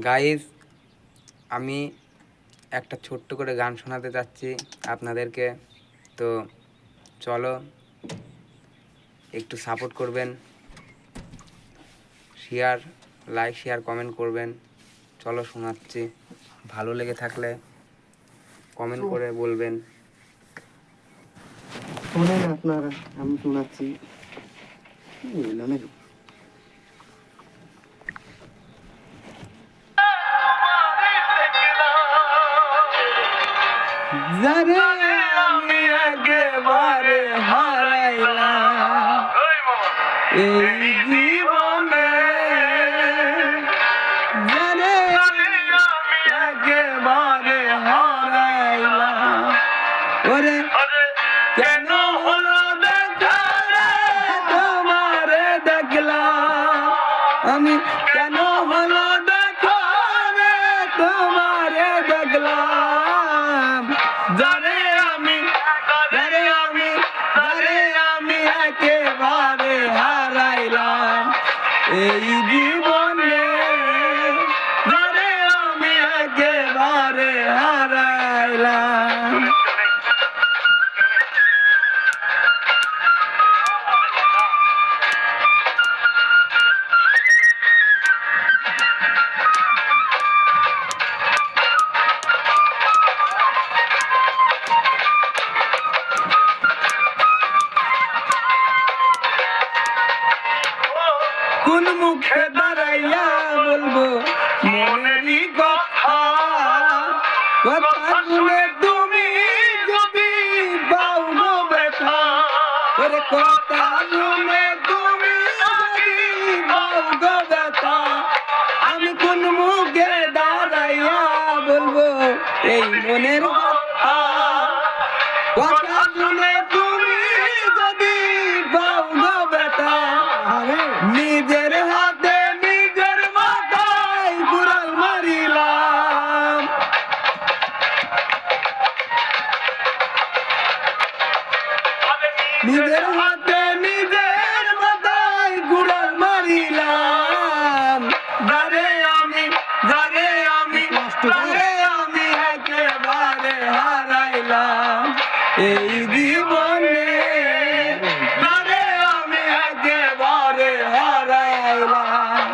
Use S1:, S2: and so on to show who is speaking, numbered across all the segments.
S1: Guys, আমি একটা ছোট্ট করে গান শোনাতে চাচ্ছি আপনাদেরকে। তো চলো একটু সাপোর্ট করবেন, লাইক শেয়ার কমেন্ট করবেন। চলো শোনাচ্ছি, ভালো লেগে থাকলে কমেন্ট করে বলবেন।
S2: শোনেন আপনারা, আমি শোনাচ্ছি।
S1: যারে আমি একেবারে হারাইলাম এই জীবনে, যারে আমি একেবারে হারাইলাম, ওরে কেন হলো দেখা রে তোমারে দেখলাম, আমি কেন হলো দেখা রে তোমারে দেখলাম, যারে আমি একেবারে হারাইলাম এই জীবনে, যারে আমি একেবারে হারাইলাম। কোন মুখে দাঁড়াইয়া বলবো মনেরই কথা, কথা শুনে তুমি যদি পাও গো ব্যথা, ওরে কথা শুনে তুমি যদি পাও গো ব্যথা, আমি কোন মুখে দাঁড়াইয়া বলবো এই মনের কথা, কথা শুনে তুমি যদি পাও গো ব্যথা, নিজের হাতে নিজের মাথায় কুড়াল মারিলাম, নিজের হাতে নিজের মাথায় কুড়াল মারিলাম, যারে আমি একেবারে হারাইলাম এই জীবনে, যারে আমি একেবারে হারাইলাম।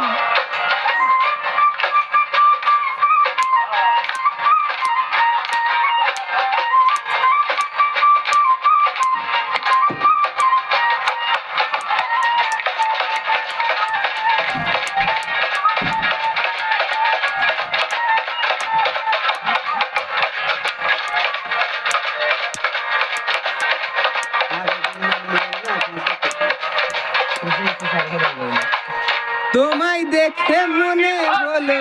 S1: তোমায় দেখে মনে হলো